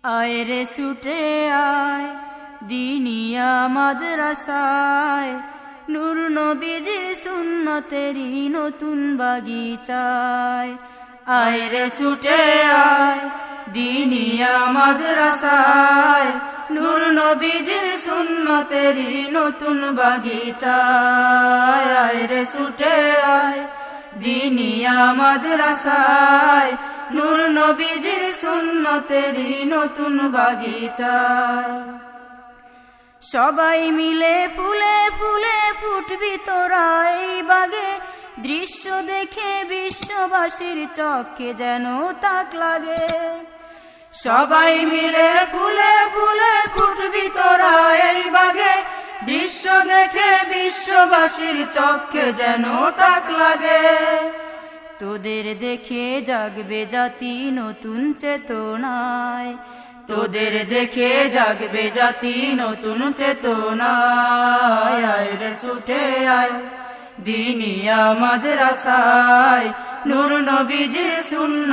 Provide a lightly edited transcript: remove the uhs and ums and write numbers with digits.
আয় রে ছুটে আয় দিনিয়া মাদ্রাসায়, নূর নবীজির সুন্নতেরই নতুন বাগিচায়। আয় রে ছুটে আয় দিনিয়া মাদ্রাসায়, নূর নবীজির সুন্নতেরই নতুন বাগিচায়। আয় রে ছুটে আয় দিনিয়া মাদ্রাসায়, নূর নবীজির সুন্নতেরই নতুন বাগিচায়। সবাই মিলে ফুলে ফুলে ফুটবি তোরা এই বাগে, দৃশ্য দেখে বিশ্ববাসীর চক্ষে যেন তাক লাগে। সবাই মিলে ফুলে ফুলে ফুটবি তোরা এই বাগে, দৃশ্য দেখে বিশ্ববাসীর চক্ষে যেন তাক লাগে। তোদের দেখে জাগবে জাতি নতুন চেতনায়, তোদের দেখে জাগবে জাতি নতুন চেতনায়। আয় রে ছুটে আয় দিনিয়া মাদ্রাসায়, নূর নবীজির সুন্নাত